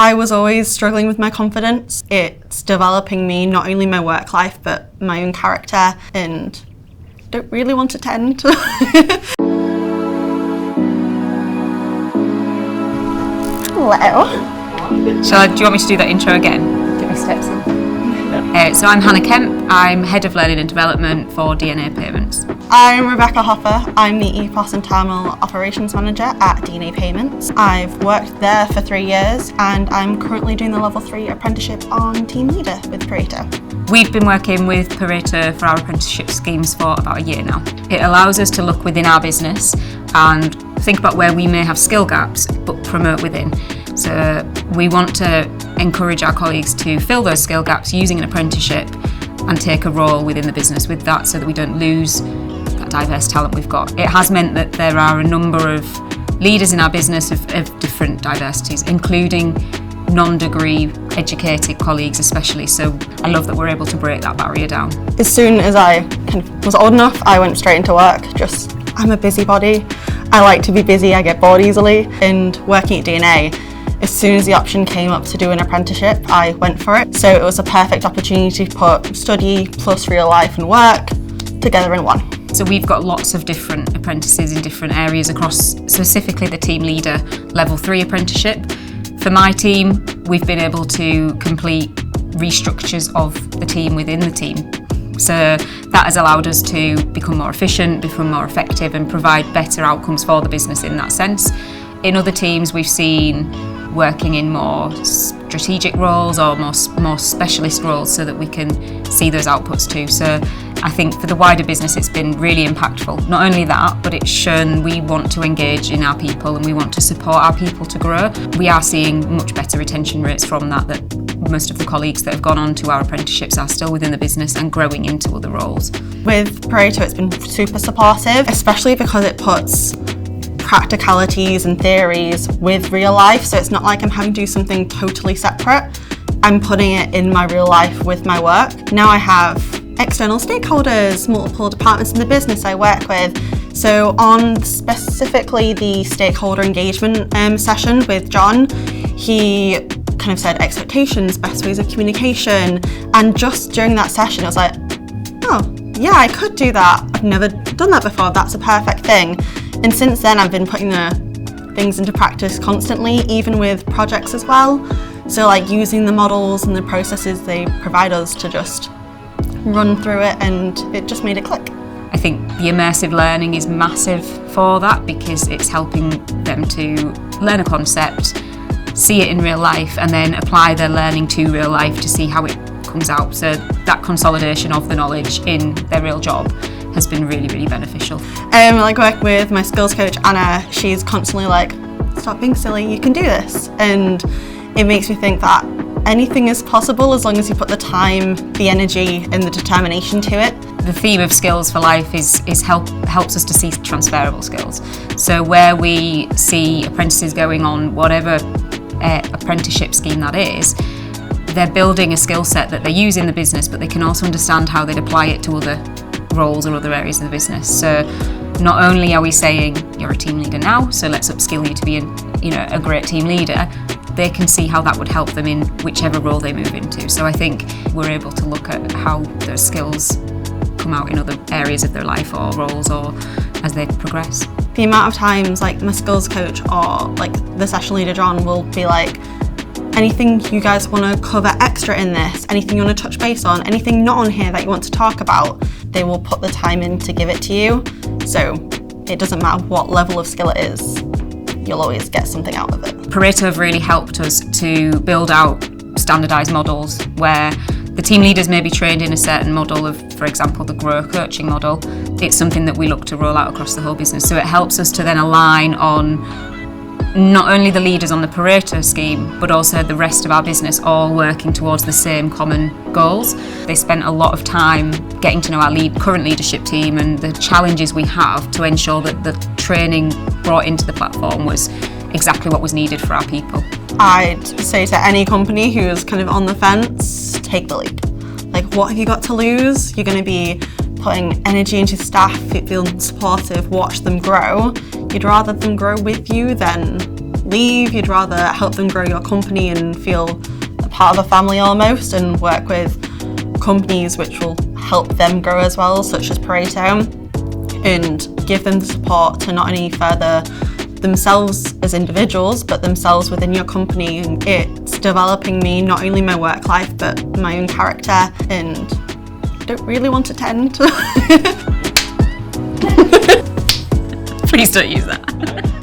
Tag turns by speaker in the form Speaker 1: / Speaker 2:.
Speaker 1: I was always struggling with my confidence. It's developing me, not only my work life, but my own character, and I don't really want to tend. Hello.
Speaker 2: Do you want me to do that intro again? Give me steps in. So I'm Hannah Kemp. I'm Head of Learning and Development for DNA Payments.
Speaker 1: I'm Rebecca Hopper. I'm the EPOS and Terminal Operations Manager at DNA Payments. I've worked there for 3 years and I'm currently doing the Level 3 apprenticeship on Team Leader with Pareto.
Speaker 2: We've been working with Pareto for our apprenticeship schemes for about a year now. It allows us to look within our business and think about where we may have skill gaps, but promote within. So we want to encourage our colleagues to fill those skill gaps using an apprenticeship and take a role within the business with that, so that we don't lose that diverse talent we've got. It has meant that there are a number of leaders in our business of different diversities, including non-degree educated colleagues especially, so I love that we're able to break that barrier down.
Speaker 1: As soon as I was old enough, I went straight into work. I'm a busybody. I like to be busy, I get bored easily, and working at DNA, as soon as the option came up to do an apprenticeship, I went for it. So it was a perfect opportunity to put study plus real life and work together in one.
Speaker 2: So we've got lots of different apprentices in different areas across specifically the Team Leader Level 3 apprenticeship. For my team, we've been able to complete restructures of the team within the team. So that has allowed us to become more efficient, become more effective and provide better outcomes for the business in that sense. In other teams, we've seen working in more strategic roles or more specialist roles so that we can see those outputs too. So I think for the wider business it's been really impactful. Not only that, but it's shown we want to engage in our people and we want to support our people to grow. We are seeing much better retention rates from that most of the colleagues that have gone on to our apprenticeships are still within the business and growing into other roles.
Speaker 1: With Pareto it's been super supportive, especially because it puts practicalities and theories with real life, so it's not like I'm having to do something totally separate. I'm putting it in my real life with my work. Now I have external stakeholders, multiple departments in the business I work with. So on specifically the stakeholder engagement session with John, he kind of said expectations, best ways of communication, and just during that session I was like, oh yeah, I could do that. I've never done that before, that's a perfect thing. And since then I've been putting the things into practice constantly, even with projects as well. So like using the models and the processes they provide us to just run through it, and it just made it click.
Speaker 2: I think the immersive learning is massive for that because it's helping them to learn a concept, see it in real life and then apply their learning to real life to see how it comes out. So that consolidation of the knowledge in their real job has been really, really beneficial.
Speaker 1: Like work with my skills coach Anna, she's constantly like, stop being silly, you can do this. And it makes me think that anything is possible as long as you put the time, the energy and the determination to it.
Speaker 2: The theme of skills for life helps us to see transferable skills. So where we see apprentices going on whatever apprenticeship scheme that is, they're building a skill set that they use in the business, but they can also understand how they'd apply it to other roles or other areas of the business. So not only are we saying you're a team leader now, so let's upskill you to be a great team leader, they can see how that would help them in whichever role they move into. So I think we're able to look at how those skills come out in other areas of their life or roles or as they progress.
Speaker 1: The amount of times like my skills coach or like the session leader John will be like, anything you guys want to cover extra in this, anything you want to touch base on, anything not on here that you want to talk about, they will put the time in to give it to you. So it doesn't matter what level of skill it is, you'll always get something out of it.
Speaker 2: Pareto have really helped us to build out standardised models where the team leaders may be trained in a certain model of, for example, the Grow coaching model. It's something that we look to roll out across the whole business. So it helps us to then align on not only the leaders on the Pareto scheme, but also the rest of our business all working towards the same common goals. They spent a lot of time getting to know our current leadership team and the challenges we have to ensure that the training brought into the platform was exactly what was needed for our people.
Speaker 1: I'd say to any company who is kind of on the fence, take the lead. Like, what have you got to lose? You're going to be putting energy into staff, feel supportive, watch them grow. You'd rather them grow with you than leave. You'd rather help them grow your company and feel a part of a family almost, and work with companies which will help them grow as well, such as Pareto, and give them the support to not only further themselves as individuals, but themselves within your company. And it's developing me, not only my work life, but my own character, and I don't really want to tend.
Speaker 2: Please don't use that.